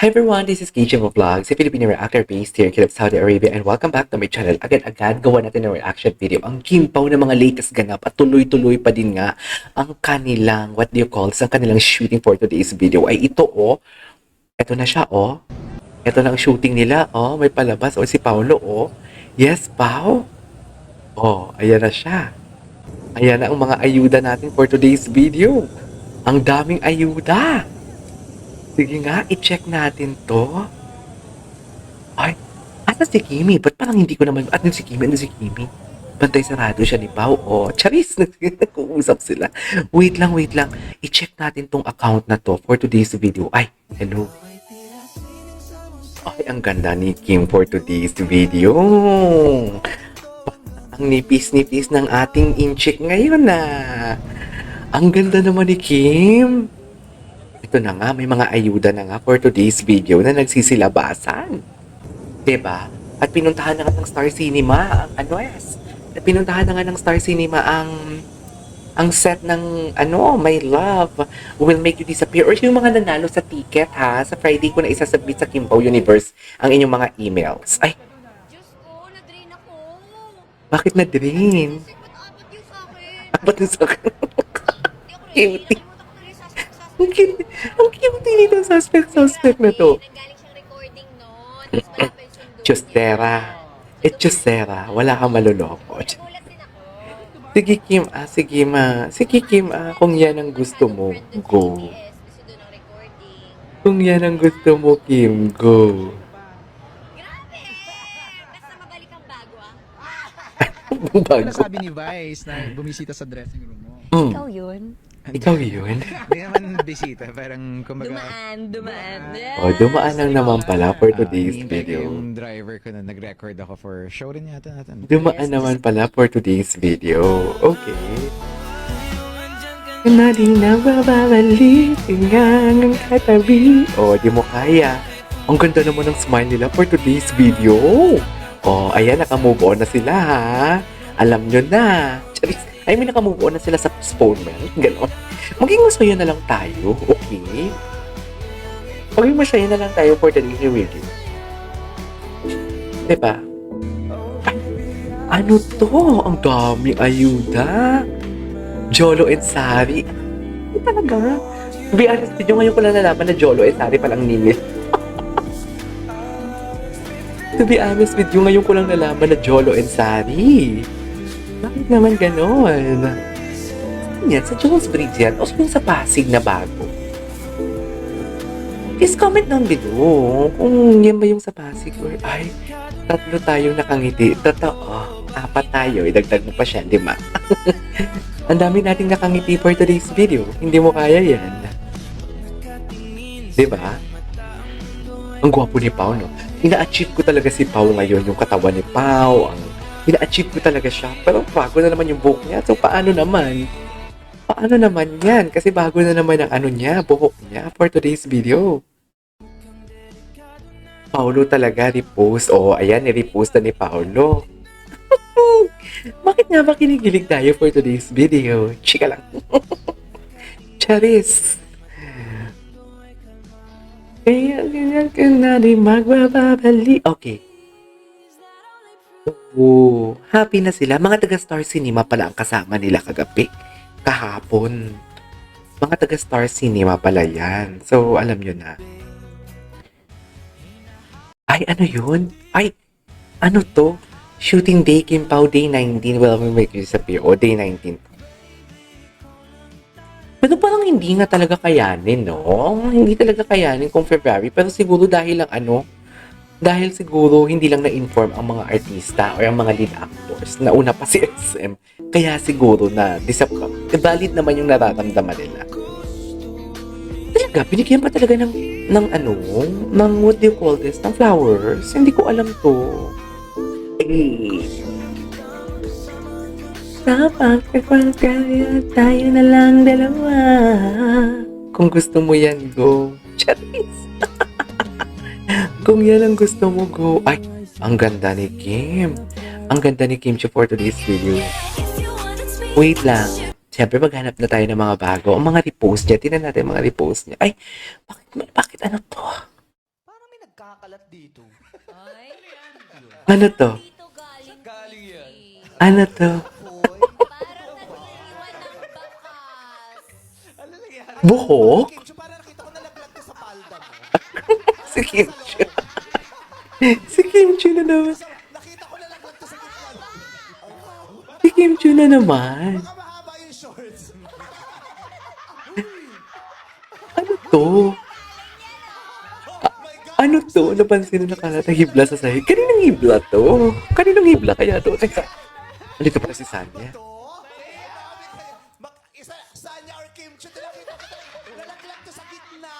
Hi everyone, this is KJ Vlog, si Filipino reactor based here in Saudi Arabia, and welcome back to my channel. Agad-agad gawa natin ng reaction video ang kimpaw ng mga latest ganap at tuloy-tuloy pa din nga ang kanilang, ang kanilang shooting for today's video ay ito ito na siya ito na ang shooting nila may palabas si Paulo Yes, Pau. Ayan na siya. Ayan na ang mga ayuda natin for today's video. Ang daming ayuda. Sige nga, i-check natin to. Ay, asa si Kimi? Ba't parang hindi ko naman... Ano si Kimi? Bantay sarado siya ni Pao. Charis! Nag-uusap sila. Wait lang. I-check natin tong account na to for today's video. Ay, hello. Ay, ang ganda ni Kim for today's video. Ang nipis-nipis ng ating incheck ngayon Ang ganda naman ni Kim. Ito na nga, may mga ayuda na nga for today's video na nagsisilabasan. Diba? At pinuntahan na nga ng Star Cinema pinuntahan na nga ng Star Cinema ang set ng My Love Will Make You Disappear, or yung mga nanalo sa ticket sa Friday ko na isasubmit sa Kimpaw Universe ang inyong mga emails. Ay, Diyos ko, na-drain ako. bakit na-drain? Kasi ba't apat yung sa akin? Apat yung sa akin. Hindi ako ready. Cutie. Nakalimutan ko na yung suspect. Ang cute nito suspect na to. Nanggaling siyang recording noon. Tapos wala pa yung sundo. Chustera. Chustera. Wala kang maluloko. Nagulat din ako. Sige Kim, Sige Kim, kung yan ang gusto mo, go. Yes, gusto doon ng recording. Kung yan ang gusto mo, Kim, go. Grabe! Basta mabalik ang bago Bago. Nasabi ni Vice na bumisita sa dressing room mo. Ikaw yun? Ikaw yun? Hindi naman bisita, parang kumbaga... Dumaan. Dumaan lang naman pala for today's hinihintay ko video. yung driver ko na nag-record ako for show rin yata natin. Dumaan naman pala for today's video. Okay. Na di na babalik ang katabi. Di mo kaya. Ang ganda naman ng smile nila for today's video. Ayan, nakamove on na sila Alam nyo na. Charis. Nakamove on na sila sa postponement. Ganon. Maging masaya na lang tayo, okay? Maging masaya na lang tayo for today's video. Diba? Ay, ano to? Ang daming ayuda. Jolo and Sari. Hindi talaga. To be honest with you, ngayon ko lang nalaman na Jolo and Sari palang ningit. To be honest with you, ngayon ko lang nalaman na Jolo and Sari. Bakit naman ganon? Yan, sa Jules Bridge yan, o yung sa Pasig na bago. Please comment down below kung yan ba yung sa Pasig or ay, tatlo tayong nakangiti. Totoo, apat tayo, idagdag mo pa siya, di ba? Ang dami nating nakangiti for today's video. Hindi mo kaya yan. Di ba? Ang gwapo ni Pao, no? Ina-achieve ko talaga si Pao ngayon, yung katawan ni Pao. Ina-achieve ko talaga siya. Pero bago na naman yung buhok niya. So, paano naman? Paano naman yan? Kasi bago na naman ang buhok niya for today's video. Paulo talaga repost. Ayan, ni-repost na ni Paulo. Bakit nga ba kinikilig tayo for today's video? Chika lang. Charis. Kaya ganyan ka na rin magbababali. Okay. Happy na sila. Mga taga Star Cinema pala ang kasama nila kahapon. Mga taga Star Cinema pala yan. So, alam nyo na. Ay, ano yun? Ay, ano to? Shooting day, Kimpaw, day 19. Well, we make you disappear. Day 19. Pero parang hindi nga talaga kayanin, no? Hindi talaga kayanin kung February. Pero siguro dahil dahil siguro hindi lang na-inform ang mga artista or ang mga lead actors na una pa si SM. Kaya siguro na valid naman yung nararamdaman nila. Talaga, binigyan pa talaga ng what do you call this? Ng flowers. Hindi ko alam to. Dapat kaya tayo na lang dalawa. Kung gusto mo yan, go. Charis. Kung yan ang gusto mo, go. Ay, ang ganda ni Kim. Ang ganda ni Kim for today's video. Wait lang. Siyempre, maghanap na tayo ng mga bago. Ang mga repost niya. Tingnan natin mga repost niya. Ay, bakit ano to? kumakalat dito. Ay, Ano to? dito galing. Galing yan. Ano to? Hoy. Parang nag-iwan ng bakas. Ano nangyari? Buhok? Kim Chu, parang nakita ko nalaglag to sa palda mo. Si Kim Chu. Si Kim Chu na naman. Nakita ko nalaglag to sa gitna. Si Kim Chu na naman. Baka mahaba yung shorts. Ano to? Oh my God! Ano to? Napansin na nakalat ang hibla sa sahig. Kaninong hibla to? Kaninong hibla kaya to? Teka. Andito pala si Sanya. To? Isa, Sanya or Kim Chu, nakita ko nalaglag to sa gitna.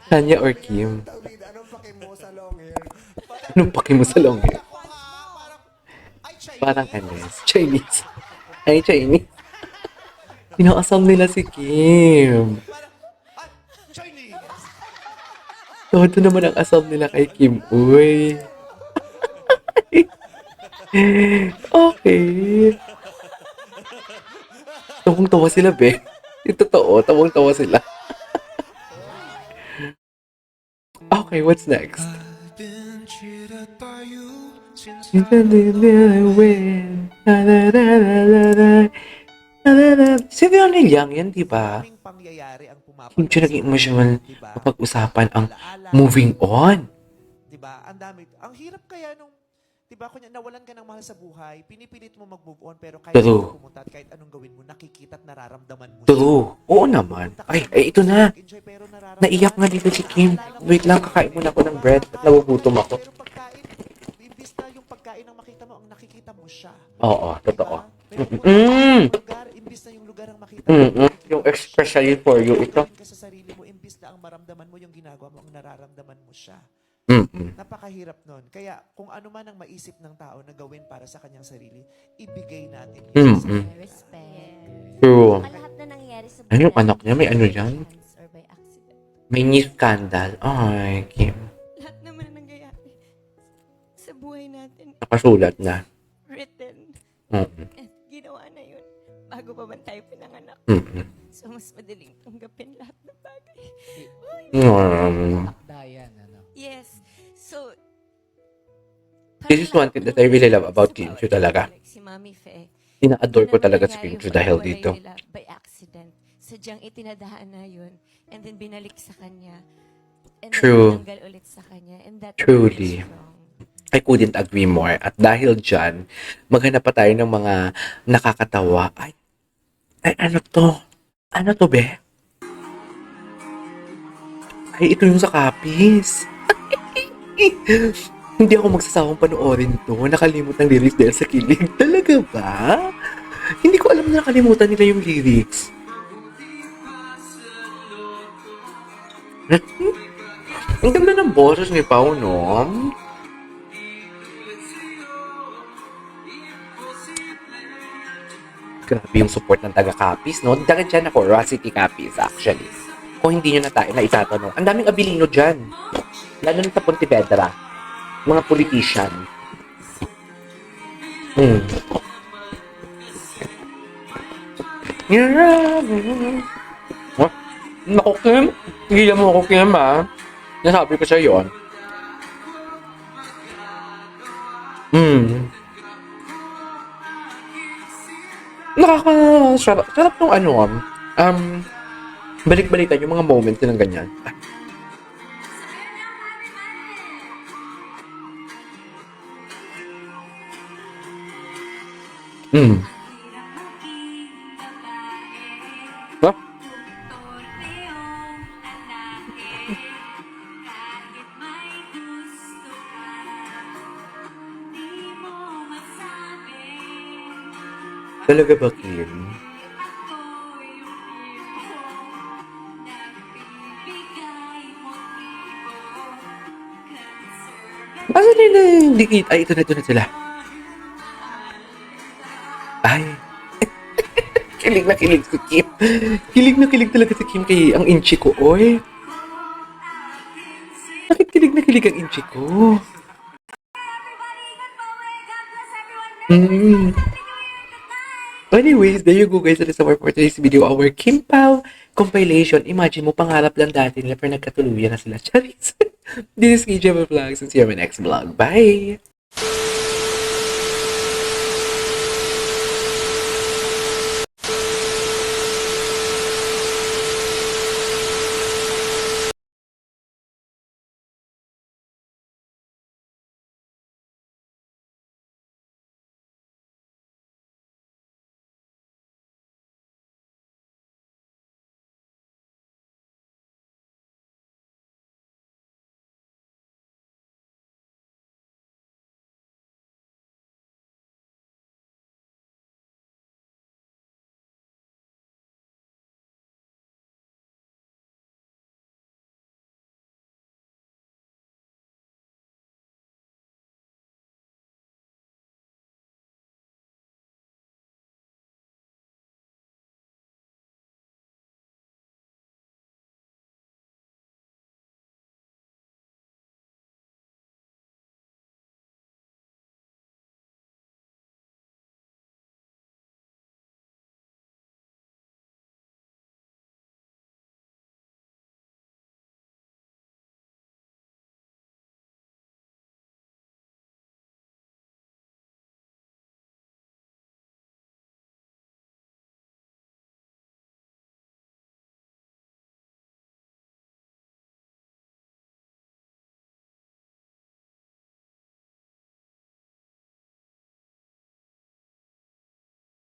Sanya or Kim? Tawid, anong pake mo sa long hair? Anong paki mo sa long hair? Ako nga, parang, ay, Chinese. Parang ano, Chinese. Ay, Chinese. Pinaasam nila si Kim. Parang, ay, Chinese. Todo naman ang asam nila kay Kim. Uy. Okay. Tawang-tawa sila, be. Yung totoo, tawang-tawa sila. Okay, what's next? Si Vionel Yang yan, di ba? Maraming pangyayari ang pumapansin. Hindi siya naging emotional Diba? mapag-usapan ang Alaala. moving on. Diba? Ang dami. Ang hirap kaya nung, diba, kunya, nawalan ka ng mahal sa buhay, pinipilit mo mag-move on, pero kahit True. saan pumunta at kahit anong gawin mo, nakikita at nararamdaman mo. True. Oo naman. Ay, ito na. Enjoy, pero nararamdaman. Naiyak nga dito si Kim. Wait lang, kakain muna ako ng bread at nagugutom ako. Pero pagkain, imbis na yung pagkain ang makita mo, ang nakikita mo siya. Oo, totoo. Diba? Pero Mm. lugar, imbis na yung lugar ang makita mo, Yung especially for you, ito. ka sa sarili mo, imbis na ang maramdaman mo yung ginagawa mo, ang nararamdaman mo siya. Mm-mm. Napakahirap nun. Kaya kung ano man ang maisip ng tao na gawin para sa kanyang sarili, ibigay natin yun sa Mm-mm. Respect. True. Ang lahat na nangyari sa Ay, yung buhay, anak niya, may ano yan? by chance or by accident. May new scandal. Ay, Kim. Lahat naman na nangyayari sa buhay natin, Nakasulat na. written, Mm-mm. at ginawa na yun bago pa man tayo pinanganak. Mm-mm. So, mas madaling tanggapin lahat ng bagay. Dayan, ano. Yes. So, This is one thing that I really love about Kim Chiu talaga. Like si Mami Fe. Ina-adore ko Yun naman talaga si nangyari Kim Chiu yung dahil paghiwalay dito. nila by accident. Sadyang itinadaan na yun. And then binalik sa kanya. And True. then tinanggal ulit sa kanya. And that Truly. is wrong. I couldn't agree more. At dahil dyan, maghanap pa tayo ng mga nakakatawa. Ay, ano to? Ano to, be? Ay, ito yung sa Kapis. Hindi ako magsasawang panoorin to. Nakalimot ng lyrics dahil sa kilig. Talaga ba? Hindi ko alam na nakalimutan nila yung lyrics. Ang ganda ng boses ni Pao, no? Grabe yung support ng taga-Capiz, no? Dahil dyan ako, Rosity Capiz, actually. Kung hindi nyo na tayo na itatanong, ang daming abilino dyan. Lalo na sa Pontevedra. Mga politician. Hmm. Huh? Naku, Kim. Higilan mo ako, Kim, ha? Nasabi ko siya yun. Hmm. Nakaka-sarap. Sarap nung ano, balik-balikan yung mga moments ng ganyan. Hmm. Huh? Talaga ba, Kim? Asa nila yung dikit? Ay, ito na sila. Ay. Kilig na kilig si Kim. Kilig na kilig talaga si Kim kay ang inchi ko, oy. Bakit kilig na kilig ang inchi ko? Hmm. Anyways, there you go guys. That is our for today's video. Our Kim Pao compilation. Imagine mo, pangarap lang dati nila pero nagkatuluyan na sila. Charis. This is KJ Vlogs and see you on my next vlog. Bye!